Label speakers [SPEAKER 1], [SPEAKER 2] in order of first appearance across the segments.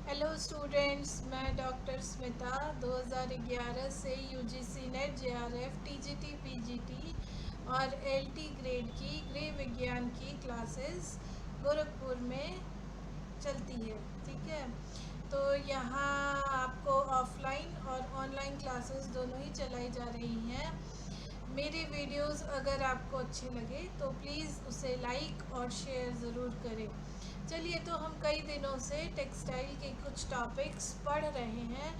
[SPEAKER 1] Hello students, मैं doctor Smita 2011 से UGC net JRF TGT PGT और एलटी ग्रेड की गृह विज्ञान की क्लासेस गोरखपुर में चलती है। ठीक है, तो यहाँ आपको ऑफलाइन और ऑनलाइन क्लासेस दोनों ही चलाई जा रही हैं। मेरे वीडियोस अगर आपको अच्छे लगे तो प्लीज़ उसे लाइक और शेयर ज़रूर करें। चलिए, तो हम कई दिनों से टेक्सटाइल के कुछ टॉपिक्स पढ़ रहे हैं।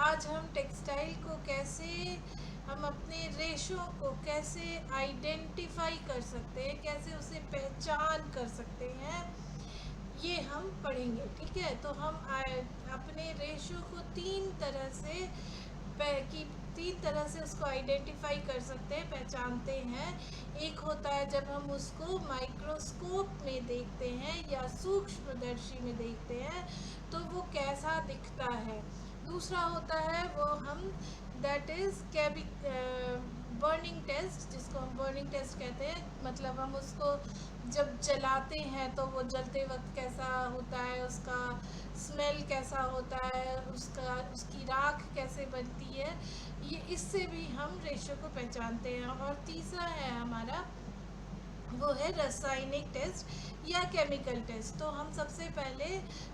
[SPEAKER 1] आज हम टेक्सटाइल को कैसे, हम अपने रेशों को कैसे आइडेंटिफाई कर सकते हैं, कैसे उसे पहचान कर सकते हैं, ये हम पढ़ेंगे। ठीक है, तो हम अपने रेशो को तीन तरह से उसको आइडेंटिफाई कर सकते हैं, पहचानते हैं। एक होता है जब हम उसको माइक्रोस्कोप में देखते हैं या सूक्ष्मदर्शी में देखते हैं तो वो कैसा दिखता है। दूसरा होता है वो हम दैट इज़ बर्निंग टेस्ट, जिसको हम बर्निंग टेस्ट कहते हैं। मतलब हम उसको जब जलाते हैं तो वो जलते वक्त कैसा होता है, उसका स्मेल कैसा होता है, उसकी राख कैसे बनती है, ये इससे भी हम रेशो को पहचानते हैं। और तीसरा है हमारा, वो है रासायनिक टेस्ट या केमिकल टेस्ट। तो हम सबसे पहले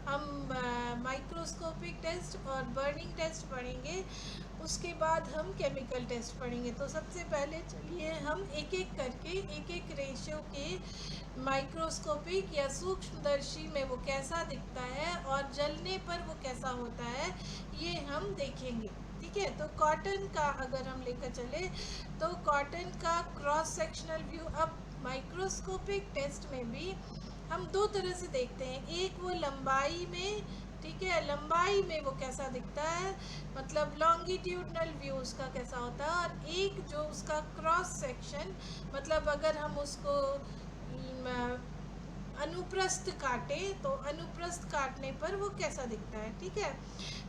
[SPEAKER 1] हम माइक्रोस्कोपिक टेस्ट और बर्निंग टेस्ट पढ़ेंगे, उसके बाद हम केमिकल टेस्ट पढ़ेंगे। तो सबसे पहले चलिए हम एक एक करके एक एक रेशियो के माइक्रोस्कोपिक या सूक्ष्मदर्शी में वो कैसा दिखता है और जलने पर वो कैसा होता है, ये हम देखेंगे। ठीक है, तो कॉटन का अगर हम लेकर चले तो कॉटन का क्रॉस सेक्शनल व्यू, अब माइक्रोस्कोपिक टेस्ट में भी हम दो तरह से देखते हैं। एक वो लंबाई में, ठीक है, लंबाई में वो कैसा दिखता है, मतलब लॉन्गिट्यूडनल व्यू उसका कैसा होता है। और एक जो उसका क्रॉस सेक्शन, मतलब अगर हम उसको अनुप्रस्थ काटे तो अनुप्रस्थ काटने पर वो कैसा दिखता है। ठीक है,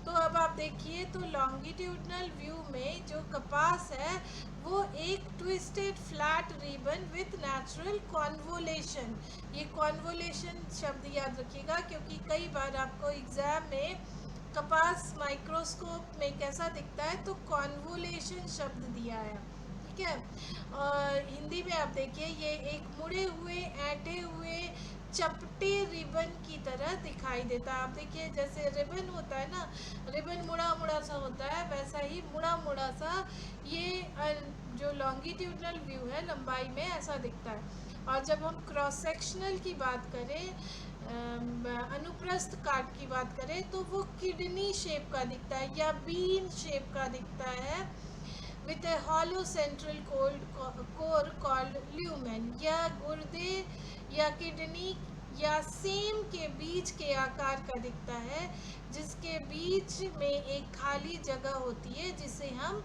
[SPEAKER 1] तो अब आप देखिए, तो लॉन्गिट्यूडनल व्यू में जो कपास है वो एक twisted flat ribbon with natural convolution. ये कॉन्वोलेशन शब्द याद रखिएगा, क्योंकि कई बार आपको एग्जाम में कपास माइक्रोस्कोप में कैसा दिखता है तो कॉन्वोलेशन शब्द दिया है। ठीक है, और हिंदी में आप देखिए, ये एक मुड़े हुए ऐंठे हुए चपटे रिबन की तरह दिखाई देता है। आप देखिए, जैसे रिबन होता है ना, रिबन मुड़ा मुड़ा सा होता है, वैसा ही मुड़ा मुड़ा सा ये जो लॉन्गिट्यूडनल व्यू है लंबाई में ऐसा दिखता है। और जब हम क्रॉस सेक्शनल की बात करें, अनुप्रस्थ काट की बात करें, तो वो किडनी शेप का दिखता है या बीन शेप का दिखता है with a hollow central core called lumen, या गुर्दे या किडनी या सेम के बीच के आकार का दिखता है, जिसके बीच में एक खाली जगह होती है जिसे हम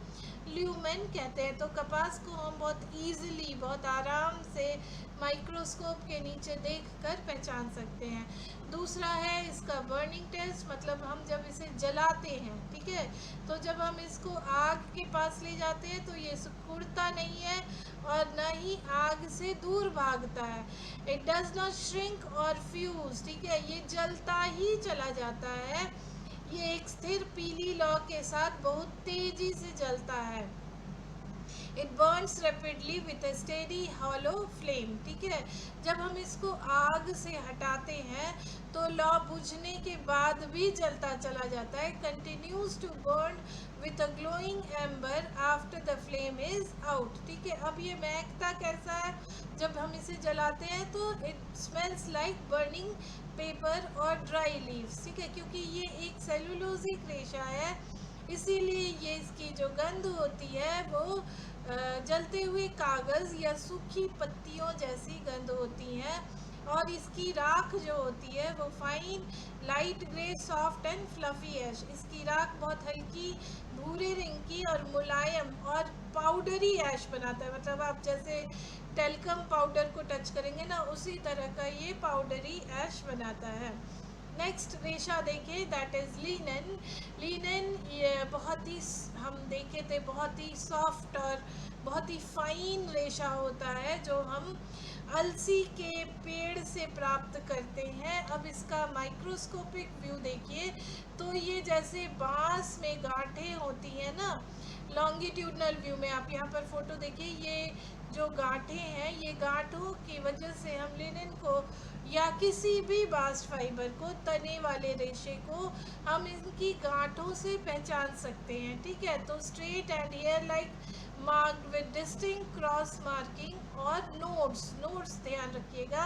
[SPEAKER 1] ल्यूमेन कहते हैं। तो कपास को हम बहुत ईजिली, बहुत आराम से माइक्रोस्कोप के नीचे देखकर पहचान सकते हैं। दूसरा है इसका बर्निंग टेस्ट, मतलब हम जब इसे जलाते हैं, ठीक है, तो जब हम इसको आग के पास ले जाते हैं तो ये सिकुड़ता नहीं है और न ही आग से दूर भागता है। इट डज नॉट श्रिंक और फ्यूज, ठीक है, ये जलता ही चला जाता है। ये एक स्थिर पीली लौ के साथ बहुत तेजी से जलता है। It Burns rapidly with A steady hollow flame. ठीक है, जब हम इसको आग से हटाते हैं तो लौ बुझने के बाद भी जलता चला जाता है। Continues to burn with a glowing ember after the flame is out. ठीक है, अब ये महकता कैसा है, जब हम इसे जलाते हैं तो it smells like burning paper और ड्राई लीव्स। ठीक है, क्योंकि ये एक सेलुलोजिक रेशा है, इसीलिए ये इसकी जो गंध होती है वो जलते हुए कागज़ या सूखी पत्तियों जैसी गंध होती हैं। और इसकी राख जो होती है वो fine light grey soft and fluffy ash, इसकी राख बहुत हल्की भूरे रंग की और मुलायम और पाउडरी ऐश बनाता है। मतलब आप जैसे टेल्कम पाउडर को टच करेंगे ना, उसी तरह का ये पाउडरी ऐश बनाता है। नेक्स्ट रेशा देखिए, दैट इज लिनन। लिनन ये बहुत ही हम देखे थे बहुत ही सॉफ्ट और बहुत ही फाइन रेशा होता है जो हम अलसी के पेड़ से प्राप्त करते हैं। अब इसका माइक्रोस्कोपिक व्यू देखिए, तो ये जैसे बांस में गांठें होती हैं ना, लॉन्गिट्यूडनल व्यू में आप यहाँ पर फोटो देखिए, ये जो गांठें हैं, ये गांठों की वजह से हम लिनन को या किसी भी बास्ट फाइबर को, तने वाले रेशे को, हम इनकी गांठों से पहचान सकते हैं। ठीक है, तो straight and hair like marked with distinct cross marking और नोड्स ध्यान रखिएगा,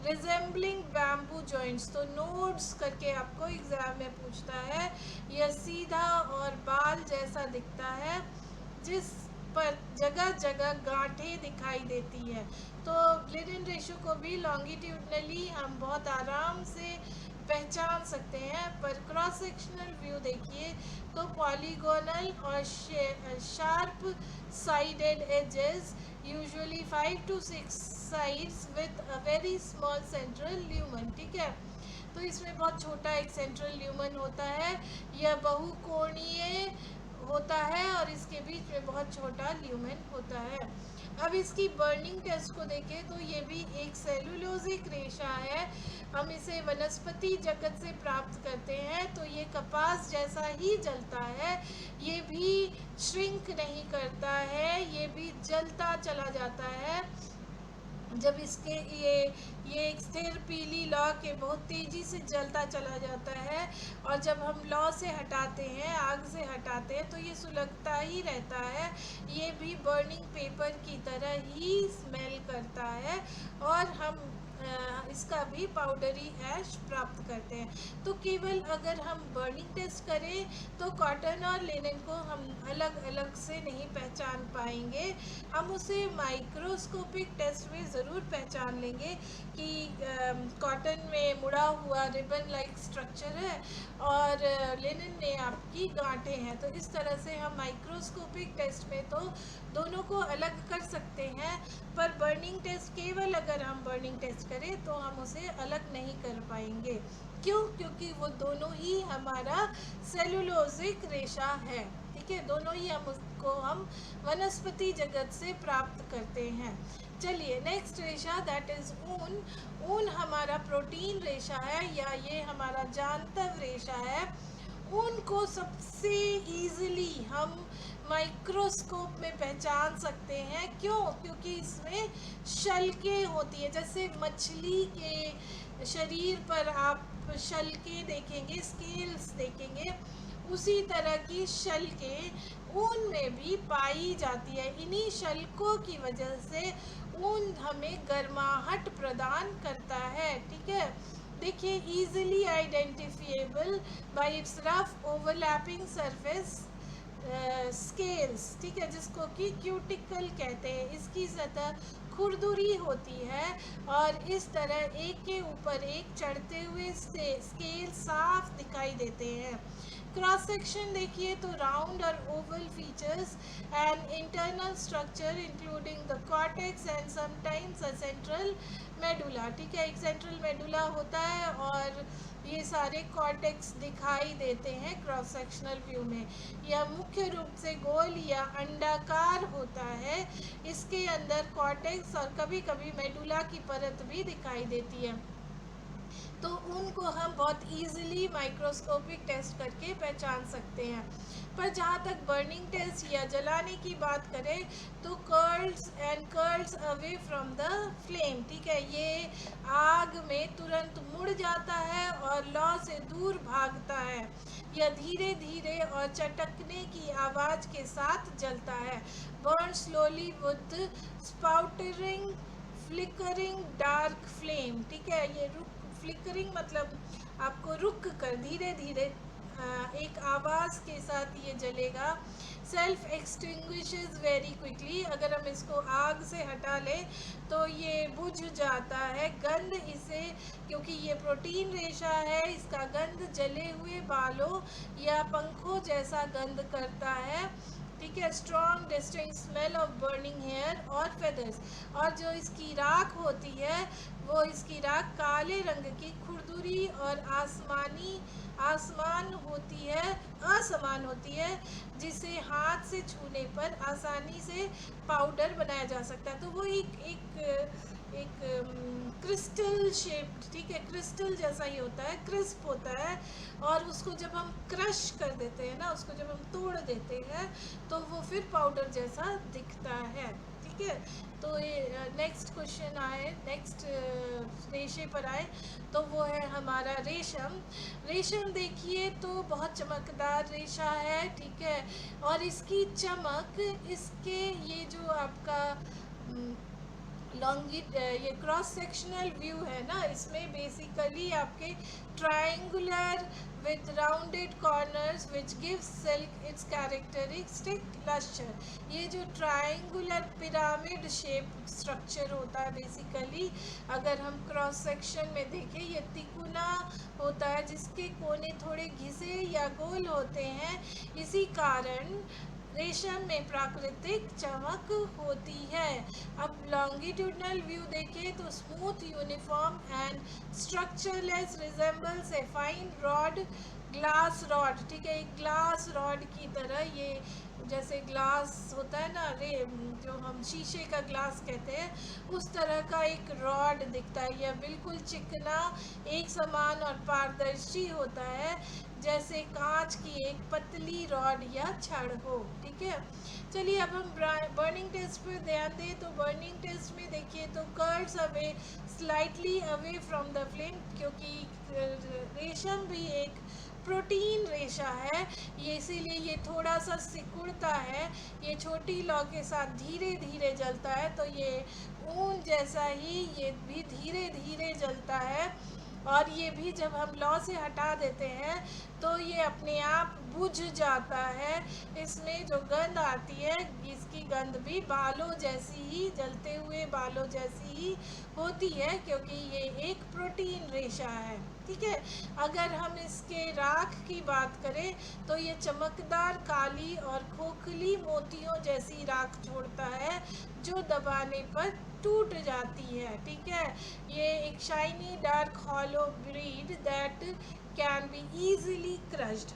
[SPEAKER 1] रिजेंबलिंग बैम्बू जॉइंट्स। तो नोड्स करके आपको एग्जाम में पूछता है, यह सीधा और बाल जैसा दिखता है जिस पर जगह जगह गांठें दिखाई देती है। तो लिनन रेशो को भी लॉन्गिट्यूडनली हम बहुत आराम से पहचान सकते हैं, पर क्रॉस सेक्शनल व्यू देखिए तो पॉलीगोनल और sharp sided edges, usually 5 to 6 sides with a very small central lumen. ठीक है, तो इसमें बहुत छोटा एक सेंट्रल ल्यूमन होता है, यह बहुकोणीय होता है और इसके बीच में बहुत छोटा ल्यूमेन होता है। अब इसकी बर्निंग टेस्ट को देखें तो ये भी एक सेलुलोजिक रेशा है, हम इसे वनस्पति जगत से प्राप्त करते हैं। तो ये कपास जैसा ही जलता है, ये भी श्रिंक नहीं करता है, ये भी जलता चला जाता है। जब इसके ये एक स्थिर पीली लौ के बहुत तेज़ी से जलता चला जाता है, और जब हम लौ से हटाते हैं, आग से हटाते हैं, तो ये सुलगता ही रहता है, ये भी बर्निंग पेपर की तरह ही स्मेल करता है, और हम इसका भी पाउडरी ऐश प्राप्त करते हैं। तो केवल अगर हम बर्निंग टेस्ट करें तो कॉटन और लिनन को हम अलग अलग से नहीं पहचान पाएंगे, हम उसे माइक्रोस्कोपिक टेस्ट में ज़रूर पहचान लेंगे कि कॉटन में मुड़ा हुआ रिबन लाइक स्ट्रक्चर है और लिनन में आपकी गांठें हैं। तो इस तरह से हम माइक्रोस्कोपिक टेस्ट में तो दोनों को अलग कर सकते हैं, पर बर्निंग टेस्ट केवल अगर हम बर्निंग टेस्ट करें तो हम उसे अलग नहीं कर पाएंगे। क्यों? क्योंकि वो दोनों ही हमारा सेलुलोजिक रेशा है। ठीक है, दोनों ही हम वनस्पति जगत से प्राप्त करते हैं। चलिए नेक्स्ट रेशा, दैट इज ऊन। ऊन हमारा प्रोटीन रेशा है, या ये हमारा जानतव रेशा है। ऊन को सबसे इजीली हम माइक्रोस्कोप में पहचान सकते हैं। क्यों? क्योंकि इसमें शल्कें होती है, जैसे मछली के शरीर पर आप शल्कें देखेंगे, स्केल्स देखेंगे, उसी तरह की शल्कें ऊन में भी पाई जाती है। इन्हीं शल्कों की वजह से ऊन हमें गर्माहट प्रदान करता है। ठीक है, देखिए, easily identifiable bye it's rough overlapping surface scales. ठीक है, जिसको कि क्यूटिकल कहते हैं। इसकी सतह खुरदुरी होती है और इस तरह एक के ऊपर एक चढ़ते हुए स्केल साफ दिखाई देते हैं। क्रॉस सेक्शन देखिए तो राउंड और Oval features and internal structure including the cortex and sometimes a central medulla. ठीक है, एक सेंट्रल मेडुला होता है और ये सारे कॉर्टेक्स दिखाई देते हैं क्रॉस सेक्शनल व्यू में। यह मुख्य रूप से गोल या अंडाकार होता है, इसके अंदर कॉर्टेक्स और कभी कभी मेडुला की परत भी दिखाई देती है। तो उनको हम बहुत इजीली माइक्रोस्कोपिक टेस्ट करके पहचान सकते हैं। पर जहाँ तक बर्निंग टेस्ट या जलाने की बात करें तो curls away from the flame. ठीक है, ये आग में तुरंत मुड़ जाता है और लौ से दूर भागता है। यह धीरे धीरे और चटकने की आवाज़ के साथ जलता है। Burn slowly with sputtering flickering dark flame. ठीक है, ये फ्लिकरिंग मतलब आपको रुक कर धीरे धीरे एक आवाज़ के साथ ये जलेगा। सेल्फ एक्सटिंग्विशेस वेरी क्विकली, अगर हम इसको आग से हटा लें तो ये बुझ जाता है। गंध इसे, क्योंकि ये प्रोटीन रेशा है, इसका गंध जले हुए बालों या पंखों जैसा गंध करता है। ठीक है, strong distinct smell of burning hair और फेदर्स। और जो इसकी राख होती है वो इसकी राख काले रंग की खुरदुरी और आसमान होती है, असमान होती है, जिसे हाथ से छूने पर आसानी से पाउडर बनाया जा सकता है। तो वो एक एक एक क्रिस्टल शेप, ठीक है, क्रिस्टल जैसा ही होता है, क्रिस्प होता है। और उसको जब हम क्रश कर देते हैं ना, उसको जब हम तोड़ देते हैं तो वो फिर पाउडर जैसा दिखता है, ठीक है। तो ये नेक्स्ट क्वेश्चन आए, नेक्स्ट रेशे पर आए, तो वो है हमारा रेशम। रेशम देखिए तो बहुत चमकदार रेशा है, ठीक है। और इसकी चमक, इसके ये जो आपका ये क्रॉस सेक्शनल व्यू है ना, इसमें बेसिकली आपके triangular with rounded corners which gives silk its characteristic luster। ये जो ट्रायंगुलर पिरामिड शेप स्ट्रक्चर होता है बेसिकली, अगर हम क्रॉस सेक्शन में देखें, ये तिकोना होता है जिसके कोने थोड़े घिसे या गोल होते हैं। इसी कारण रेशम में प्राकृतिक चमक होती है। अब लॉन्गिट्यूडनल व्यू देखें तो smooth uniform and structureless resembles a fine rod, glass rod, ठीक है, एक ग्लास रॉड की तरह, ये जैसे ग्लास होता है ना, जो हम शीशे का ग्लास कहते हैं, उस तरह का एक रॉड दिखता है। यह बिल्कुल चिकना, एक समान और पारदर्शी होता है, जैसे कांच की एक पतली रॉड या छड़ हो, ठीक है। चलिए अब हम बर्निंग टेस्ट पर ध्यान दें। तो बर्निंग टेस्ट में देखिए तो curls away slightly away from the flame, क्योंकि रेशम भी एक प्रोटीन रेशा है, ये इसीलिए ये थोड़ा सा सिकुड़ता है, ये छोटी लौ के साथ धीरे धीरे जलता है। तो ये ऊन जैसा ही ये भी धीरे धीरे जलता है। और ये भी जब हम लौ से हटा देते हैं तो ये अपने आप बुझ जाता है। इसमें जो गंध आती है, इसकी गंध भी बालों जैसी ही, जलते हुए बालों जैसी ही होती है, क्योंकि ये एक प्रोटीन रेशा है, ठीक है। अगर हम इसके राख की बात करें तो ये चमकदार काली और खोखली मोतियों जैसी राख छोड़ता है, जो दबाने पर टूट जाती है, ठीक है। ये एक shiny dark hollow breed that can be easily crushed.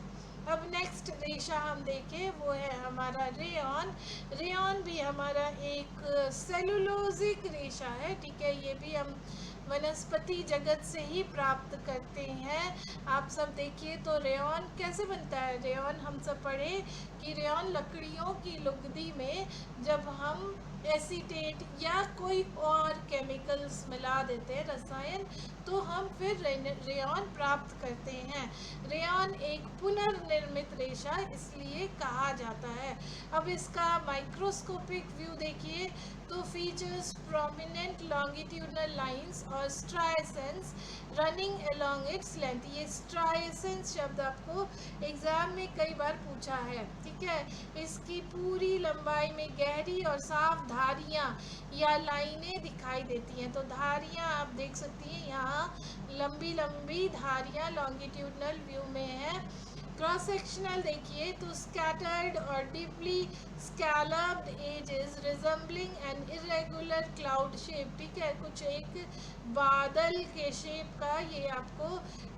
[SPEAKER 1] अब नेक्स्ट रेशा हम देखें, वो है हमारा रेयॉन। रेयॉन भी हमारा एक सेलुलोजिक रेशा है, ठीक है। ये भी हम वनस्पति जगत से ही प्राप्त करते हैं। आप सब देखिए तो रेयॉन कैसे बनता है। रेयॉन हम सब पढ़े कि रेयॉन लकड़ियों की लुगदी में जब हम एसीटेट या कोई और केमिकल्स मिला देते हैं, रसायन, तो हम फिर रेयॉन प्राप्त करते हैं। रेयॉन एक पुनर्निर्मित रेशा इसलिए कहा जाता है। अब इसका माइक्रोस्कोपिक व्यू देखिए तो फीचर्स प्रोमिनेंट लॉन्गिट्यूडनल लाइंस और स्ट्राइसेंस रनिंग अलोंग इट्स लेंथ। ये स्ट्राइसेंस शब्द आपको एग्जाम में कई बार पूछा है, ठीक है। इसकी पूरी लंबाई में गहरी और साफ धारियाँ या लाइनें दिखाई देती हैं। तो धारियाँ आप देख सकती हैं, यहाँ लंबी लंबी धारियाँ लॉन्गिट्यूडनल व्यू में है। क्रॉस सेक्शनल देखिए तो स्कैटर्ड और deeply scalloped edges resembling an irregular cloud shape, ठीक है, कुछ एक बादल के शेप का ये आपको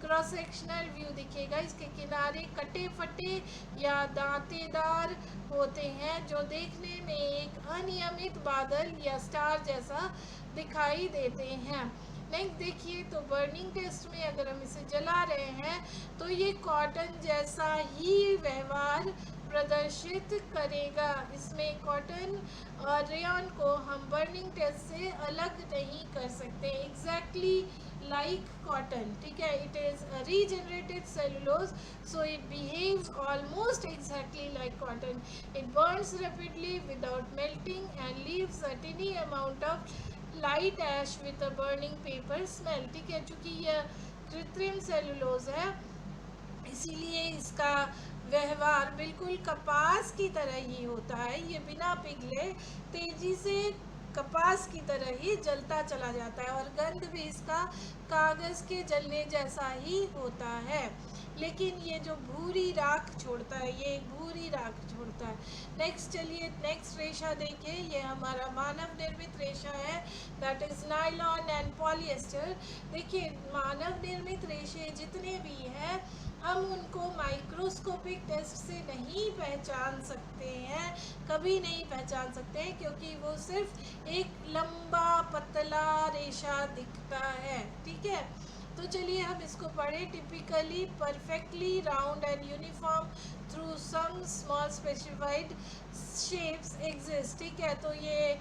[SPEAKER 1] क्रॉस सेक्शनल व्यू दिखेगा। इसके किनारे कटे फटे या दांतेदार होते हैं, जो देखने में एक अनियमित बादल या स्टार जैसा दिखाई देते हैं। नेक्स्ट देखिए तो बर्निंग टेस्ट में अगर हम इसे जला रहे हैं तो ये कॉटन जैसा ही व्यवहार प्रदर्शित करेगा। इसमें कॉटन और रेयॉन को हम बर्निंग टेस्ट से अलग नहीं कर सकते। एग्जैक्टली like cotton, ठीक है। it is a regenerated cellulose, so it behaves almost exactly like cotton. It burns rapidly without melting and leaves a tiny amount of light ash with a burning paper smell, ठीक है। चूँकि यह कृत्रिम cellulose है इसीलिए इसका व्यवहार बिल्कुल कपास की तरह ही होता है। ये बिना पिघले तेजी से कपास की तरह ही जलता चला जाता है और गंध भी इसका कागज़ के जलने जैसा ही होता है। लेकिन ये जो भूरी राख छोड़ता है, ये एक भूरी राख छोड़ता है। नेक्स्ट चलिए नेक्स्ट रेशा देखिए, ये हमारा मानव निर्मित रेशा है, that is nylon and polyester. देखिए मानव निर्मित रेशे जितने भी हैं हम उनको माइक्रोस्कोपिक टेस्ट से नहीं पहचान सकते हैं, कभी नहीं पहचान सकते हैं, क्योंकि वो सिर्फ एक लंबा पतला रेशा दिखता है। ठीक है, तो चलिए हम इसको पढ़ें। Typically perfectly round and uniform through some small specified shapes exist. ठीक है, तो ये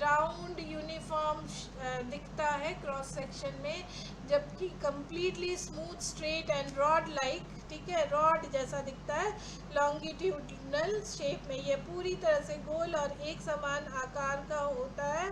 [SPEAKER 1] राउंड यूनिफॉर्म दिखता है क्रॉस सेक्शन में, जबकि completely smooth straight and rod like, ठीक है, रॉड जैसा दिखता है लॉन्गिट्यूडनल शेप में। ये पूरी तरह से गोल और एक समान आकार का होता है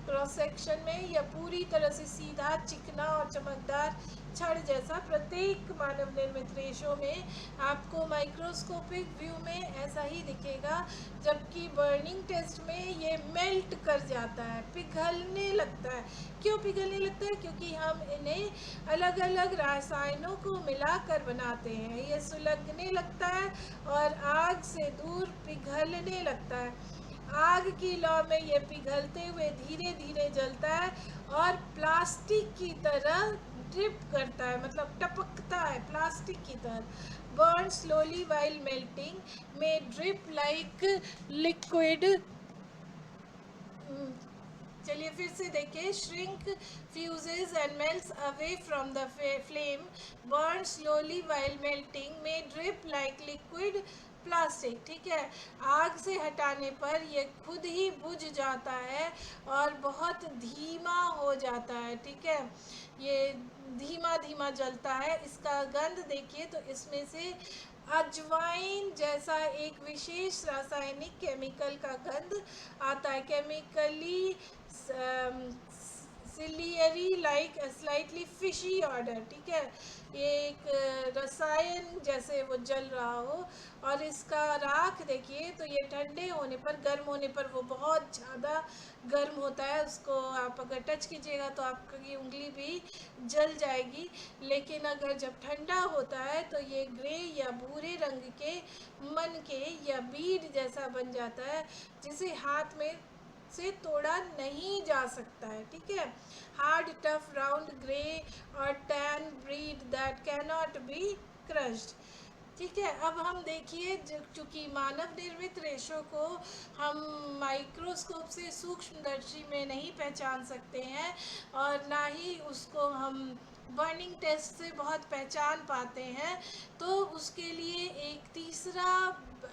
[SPEAKER 1] क्रॉस सेक्शन में, या पूरी तरह से सीधा चिकना और चमकदार छड़ जैसा। प्रत्येक मानव निर्मित रेशों में आपको माइक्रोस्कोपिक व्यू में ऐसा ही दिखेगा, जबकि बर्निंग टेस्ट में ये मेल्ट कर जाता है, पिघलने लगता है। क्यों पिघलने लगता है? क्योंकि हम इन्हें अलग अलग रसायनों को मिलाकर बनाते हैं। ये सुलगने लगता है और आग से दूर पिघलने लगता है। आग की लौ में ये पिघलते हुए धीरे धीरे जलता है और प्लास्टिक की तरह ड्रिप करता है, मतलब टपकता है प्लास्टिक की तरह। बर्न स्लोली वाइल मेल्टिंग में ड्रिप लाइक लिक्विड। चलिए फिर से देखिए। Shrink fuses and melts away from the flame, burn slowly while melting में ड्रिप लाइक लिक्विड प्लास्टिक। ठीक है, आग से हटाने पर ये खुद ही बुझ जाता है और बहुत धीमा हो जाता है। ठीक है, ये धीमा धीमा जलता है। इसका गंध देखिए तो इसमें से अजवाइन जैसा एक विशेष रासायनिक केमिकल का गंध आता है। Chemically ciliary like slightly fishy order. ठीक है, ये एक रसायन जैसे वो जल रहा हो। और इसका राख देखिए तो ये ठंडे होने पर, गर्म होने पर वो बहुत ज़्यादा गर्म होता है। उसको आप अगर टच कीजिएगा तो आपकी उंगली भी जल जाएगी। लेकिन अगर जब ठंडा होता है तो ये ग्रे या भूरे रंग के मन के या बीड जैसा बन जाता है, जिसे हाथ में से तोड़ा नहीं जा सकता है। ठीक है, हार्ड टफ राउंड ग्रे और tan breed that can not be crushed. ठीक है, अब हम देखिए चूँकि मानव निर्मित रेशों को हम माइक्रोस्कोप से सूक्ष्मदर्शी में नहीं पहचान सकते हैं और ना ही उसको हम बर्निंग टेस्ट से बहुत पहचान पाते हैं, तो उसके लिए एक तीसरा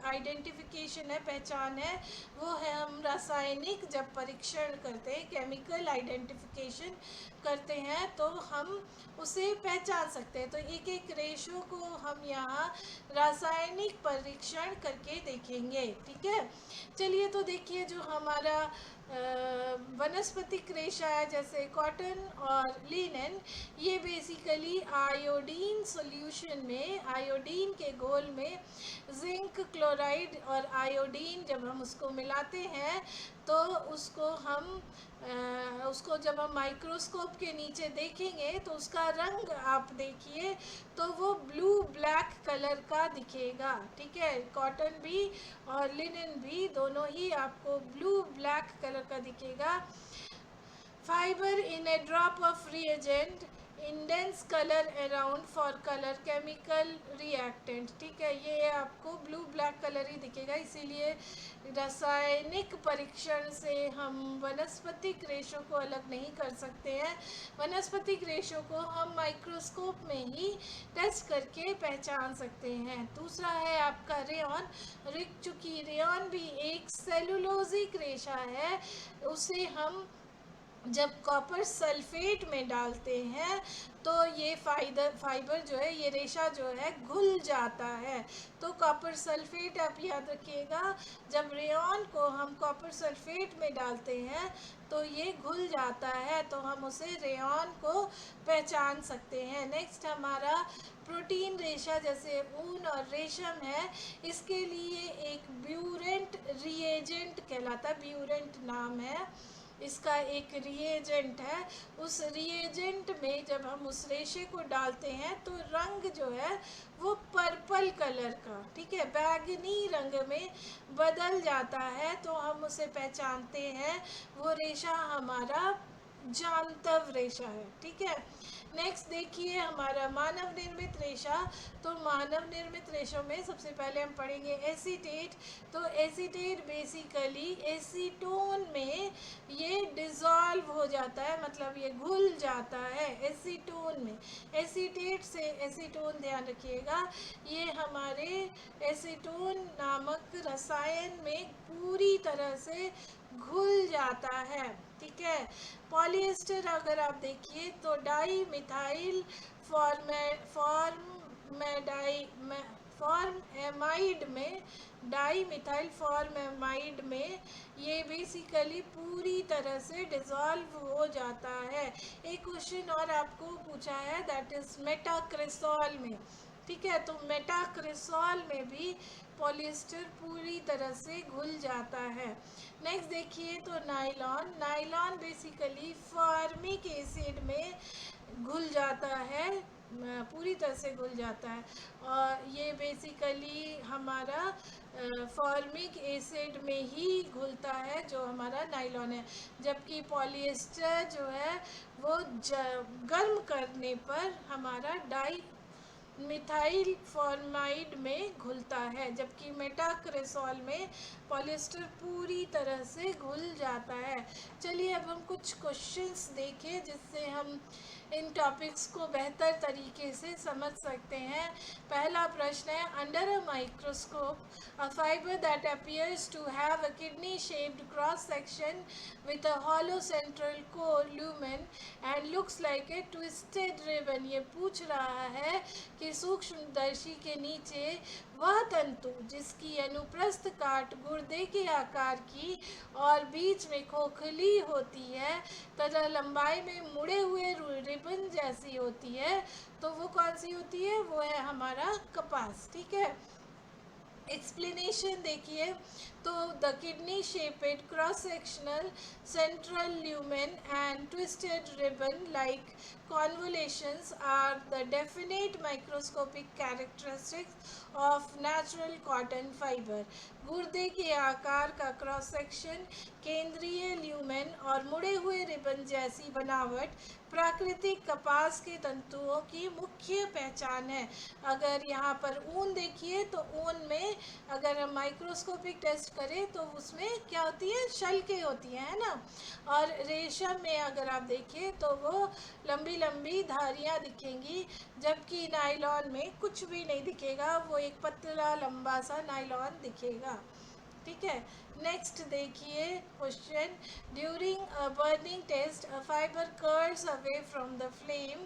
[SPEAKER 1] आइडेंटिफिकेशन है, पहचान है, वो है हम रासायनिक जब परीक्षण करते हैं, केमिकल आइडेंटिफिकेशन करते हैं, तो हम उसे पहचान सकते हैं। तो एक एक रेशो को हम यहाँ रासायनिक परीक्षण करके देखेंगे। ठीक है, चलिए तो देखिए जो हमारा वनस्पतिक रेशा है जैसे कॉटन और लिनन, ये बेसिकली आयोडीन सॉल्यूशन में, आयोडीन के घोल में जिंक क्लोराइड और आयोडीन जब हम उसको मिलाते हैं तो उसको जब हम माइक्रोस्कोप के नीचे देखेंगे तो उसका रंग आप देखिए तो वो ब्लू ब्लैक कलर का दिखेगा। ठीक है, कॉटन भी और लिनन भी दोनों ही आपको ब्लू ब्लैक कलर का दिखेगा। Fibre in A drop of reagent इंडेंस colour around for colour chemical reactant. ठीक है, ये आपको ब्लू ब्लैक कलर ही दिखेगा, इसीलिए रासायनिक परीक्षण से हम वनस्पतिक रेशों को अलग नहीं कर सकते हैं। वनस्पतिक रेशों को हम माइक्रोस्कोप में ही टेस्ट करके पहचान सकते हैं। दूसरा है आपका रेयॉन। चूँकि रेयॉन भी एक सेलुलोजिक रेशा है, उसे हम जब कॉपर सल्फेट में डालते हैं तो ये फाइबर जो है, ये रेशा जो है घुल जाता है। तो कॉपर सल्फेट आप याद रखिएगा, जब रेयॉन को हम कॉपर सल्फेट में डालते हैं तो ये घुल जाता है, तो हम उसे रेयॉन को पहचान सकते हैं। नेक्स्ट हमारा प्रोटीन रेशा जैसे ऊन और रेशम है, इसके लिए एक ब्यूरेंट रिएजेंट कहलाता है, ब्यूरेंट नाम है, इसका एक रिएजेंट है। उस रिएजेंट में जब हम उस रेशे को डालते हैं तो रंग जो है वो पर्पल कलर का, ठीक है, बैगनी रंग में बदल जाता है, तो हम उसे पहचानते हैं वो रेशा हमारा जांतव रेशा है, ठीक है। नेक्स्ट देखिए हमारा मानव निर्मित रेशा। तो मानव निर्मित रेशों में सबसे पहले हम पढ़ेंगे एसीटेट। तो एसीटेट बेसिकली एसीटोन में ये डिज़ोल्व हो जाता है, मतलब ये घुल जाता है एसीटोन में। एसीटेट से एसीटोन ध्यान रखिएगा, ये हमारे एसीटोन नामक रसायन में पूरी तरह से घुल जाता है, ठीक है। पॉलिएस्टर अगर आप देखिए तो डाई मिथाइल फॉर्मेमाइड में, डाई मिथाइल फॉर्मेमाइड में ये बेसिकली पूरी तरह से डिज़ोल्व हो जाता है। एक क्वेश्चन और आपको पूछा है, दैट इज मेटाक्रेसोल में, ठीक है। तो मेटाक्रेसोल में भी पॉलिएस्टर पूरी तरह से घुल जाता है। नेक्स्ट देखिए तो nylon. Nylon basically formic acid में घुल जाता है, पूरी तरह से घुल जाता है, और ये बेसिकली हमारा फॉर्मिक एसिड में ही घुलता है जो हमारा नायलॉन है। जबकि पॉलिएस्टर जो है वो गर्म करने पर हमारा डाई मिथाइल फॉर्माइड में घुलता है, जबकि मेटाक्रेसोल में पॉलिएस्टर पूरी तरह से घुल जाता है। चलिए अब हम कुछ क्वेश्चंस देखें जिससे हम इन टॉपिक्स को बेहतर तरीके से समझ सकते हैं। पहला प्रश्न है, under a microscope a fibre that appears to have a kidney shaped cross section with a hollow central core lumen and looks like a twisted ribbon। ये पूछ रहा है कि सूक्ष्मदर्शी के नीचे वह तंतु जिसकी अनुप्रस्थ काट गुर्दे के आकार की और बीच में खोखली होती है तथा लंबाई में मुड़े हुए रिबन जैसी होती है, तो वो कौन सी होती है? वो है हमारा कपास, ठीक है। एक्सप्लेनेशन देखिए तो the kidney shaped cross sectional central lumen and twisted ribbon like convolutions are the definite microscopic characteristics of natural cotton fiber। गुर्दे के आकार का क्रॉस सेक्शन, केंद्रीय ल्यूमेन और मुड़े हुए रिबन जैसी बनावट प्राकृतिक कपास के तंतुओं की मुख्य पहचान है। अगर यहाँ पर ऊन देखिए तो ऊन में अगर हम माइक्रोस्कोपिक टेस्ट करें तो उसमें क्या होती है? शल्कें होती हैं, है ना। और रेशम में अगर आप देखिए तो वो लंबी लंबी धारियाँ दिखेंगी, जबकि नायलॉन में कुछ भी नहीं दिखेगा, वो एक पतला लंबा सा नायलॉन दिखेगा, ठीक है। नेक्स्ट देखिए question, during a burning test a fibre curls away from the flame,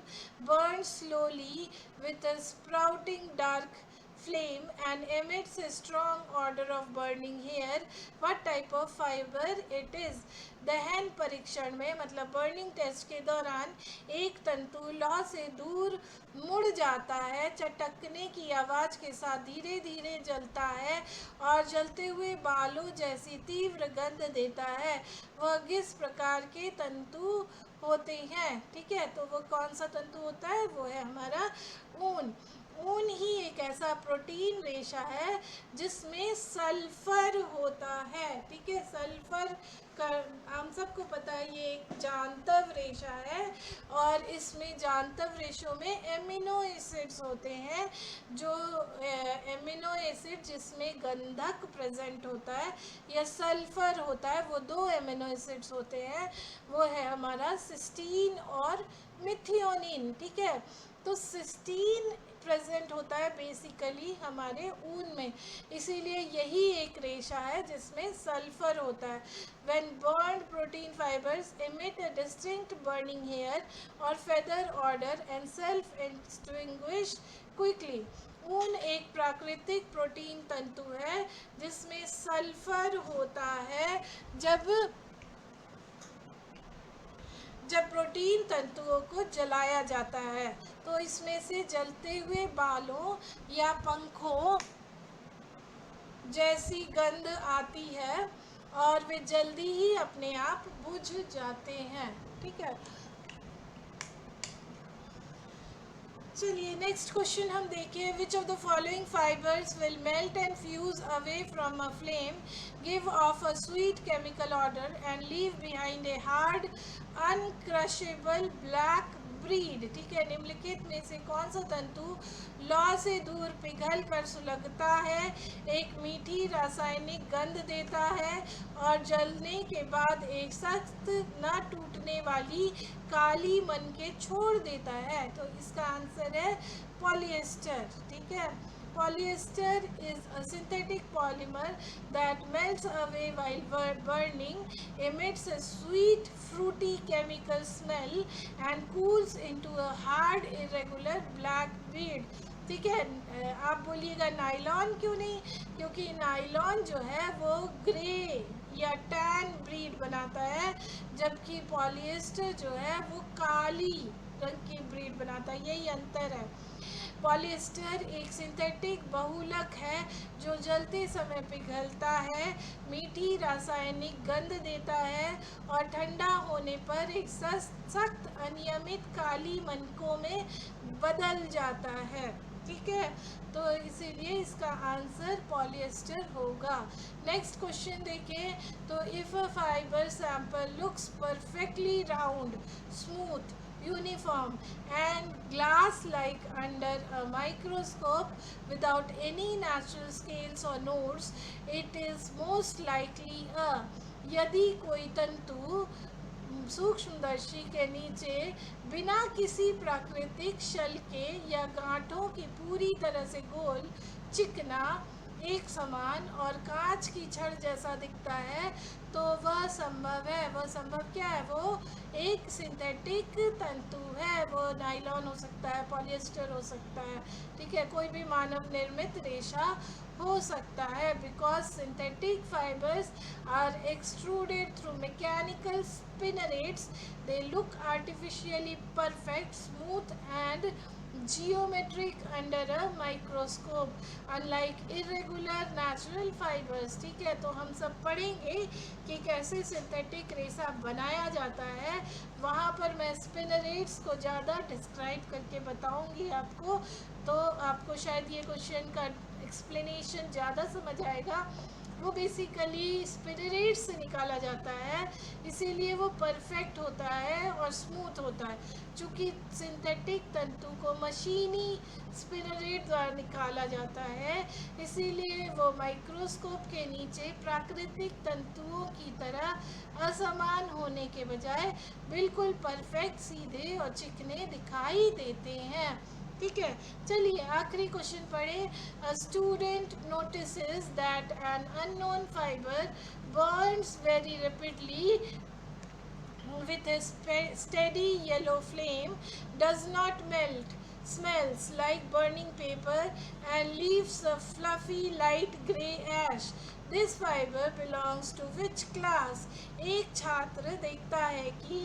[SPEAKER 1] burn slowly with a sprouting dark flame and emits a strong odor of burning hair। what type of fiber it is? दहन परीक्षण में मतलब burning test के दौरान एक तंतु लौ से दूर मुड़ जाता है, चटकने की आवाज़ के साथ धीरे धीरे जलता है और जलते हुए बालों जैसी तीव्र गंध देता है। वह किस प्रकार के तंतु होते हैं? ठीक है, तो वो कौन सा तंतु होता है? वो है हमारा ऊन। ऊन ही एक ऐसा प्रोटीन रेशा है जिसमें सल्फर होता है, ठीक है। सल्फर का हम सबको पता है ये एक जांतव रेशा है, और इसमें जांतव रेशों में एमिनो एसिड्स होते हैं, जो एमिनो एसिड जिसमें गंधक प्रेजेंट होता है या सल्फर होता है, वो दो एमिनो एसिड्स होते हैं, वो है हमारा सिस्टीन और मिथियोनिन, ठीक है। तो सिस्टीन प्रेजेंट होता है बेसिकली हमारे ऊन में, इसीलिए यही एक रेशा है जिसमें सल्फर होता है। When burned protein fibres emit a distinct burning hair or feather odor and self extinguish quickly। ऊन एक प्राकृतिक प्रोटीन तंतु है जिसमें सल्फर होता है। जब प्रोटीन तंतुओं को जलाया जाता है तो इसमें से जलते हुए बालों या पंखों जैसी गंध आती है, और वे जल्दी ही अपने आप बुझ जाते हैं। ठीक है, चलिए नेक्स्ट क्वेश्चन हम देखिए। Which of the following fibres will melt and fuse away from a flame, give off a sweet chemical odour and leave behind a hard uncrushable black bead. ठीक है, निम्नलिखित में से कौन सा तंतु लौ से दूर पिघल कर सुलगता है, एक मीठी रासायनिक गंध देता है और जलने के बाद एक सख्त न टूटने वाली काली मन के छोड़ देता है? तो इसका आंसर है पॉलिएस्टर। ठीक है, polyester is a synthetic polymer that melts away while burning, emits a sweet fruity chemical smell and cools into a hard irregular black bead। ठीक है, आप बोलिएगा नाइलॉन क्यों नहीं, क्योंकि नाइलॉन जो है वो ग्रे या टैन ब्रीड बनाता है, जबकि पॉलिएस्टर जो है वो काली रंग की ब्रीड बनाता है। यही अंतर है। पॉलिएस्टर एक सिंथेटिक बहुलक है जो जलते समय पिघलता है, मीठी रासायनिक गंध देता है और ठंडा होने पर एक सख्त अनियमित काली मनकों में बदल जाता है। ठीक है, तो इसीलिए इसका आंसर पॉलिएस्टर होगा। नेक्स्ट क्वेश्चन देखिए। तो if a fibre sample looks perfectly round, smooth, uniform and glass like under a microscope without any natural scales or nodes, it is most likely a। यदि कोई तंतु सूक्ष्मदर्शी के नीचे बिना किसी प्राकृतिक शल के या गांठों की पूरी तरह से गोल, चिकना, एक समान और कांच की छड़ जैसा दिखता है, तो वह संभव है। वह संभव क्या है? वो एक सिंथेटिक तंतु है। वो नाइलॉन हो सकता है, पॉलिएस्टर हो सकता है। ठीक है, कोई भी मानव निर्मित रेशा हो सकता है। Because synthetic fibres are extruded through mechanical spinnerets, they look artificially perfect, smooth and geometric under a microscope unlike irregular natural fibers। ठीक है, तो हम सब पढ़ेंगे कि कैसे सिंथेटिक रेशा बनाया जाता है। वहाँ पर मैं स्पिनरेट्स को ज़्यादा डिस्क्राइब करके बताऊँगी आपको, तो आपको शायद ये क्वेश्चन का एक्सप्लेनेशन ज़्यादा समझ आएगा। वो बेसिकली स्पिनरेट से निकाला जाता है, इसीलिए वो परफेक्ट होता है और स्मूथ होता है। चूँकि सिंथेटिक तंतु को मशीनी स्पिनरेट द्वारा निकाला जाता है, इसीलिए वो माइक्रोस्कोप के नीचे प्राकृतिक तंतुओं की तरह असमान होने के बजाय बिल्कुल परफेक्ट, सीधे और चिकने दिखाई देते हैं। ठीक है, चलिए आखिरी क्वेश्चन पढ़े। A student notices that an unknown fibre Burns very rapidly with a steady yellow flame, does not melt, smells like burning paper and leaves a fluffy light grey ash. This fiber belongs to which class? एक छात्र देखता है कि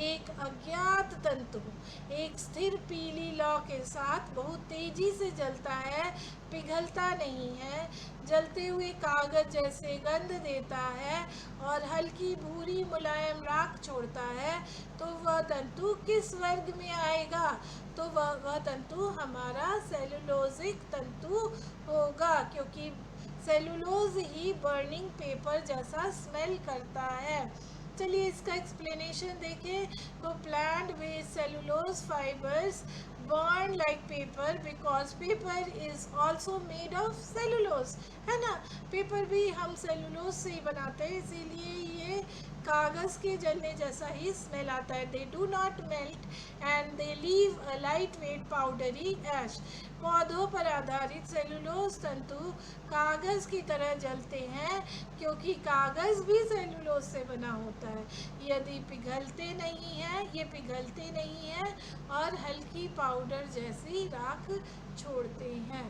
[SPEAKER 1] एक अज्ञात तंतु एक स्थिर पीली लौ के साथ बहुत तेजी से जलता है, पिघलता नहीं है, जलते हुए कागज जैसे गंध देता है और हल्की भूरी मुलायम राख छोड़ता है, तो वह तंतु किस वर्ग में आएगा? तो वह तंतु हमारा सेलुलोजिक तंतु होगा, क्योंकि सेलुलोज ही बर्निंग पेपर जैसा स्मेल करता है। चलिए इसका एक्सप्लेनेशन देखें। तो plant based cellulose fibres burn like paper because paper is also made of cellulose, है ना। पेपर भी हम सेलुलोज से ही बनाते हैं, इसीलिए ये कागज़ के जलने जैसा ही स्मेल आता है। They do not melt and they leave a light weight powdery ash. पौधों पर आधारित सेलुलोज तंतु कागज़ की तरह जलते हैं, क्योंकि कागज़ भी सेलुलोज से बना होता है। यदि पिघलते नहीं हैं, ये पिघलते नहीं हैं और हल्की पाउडर जैसी राख छोड़ते हैं।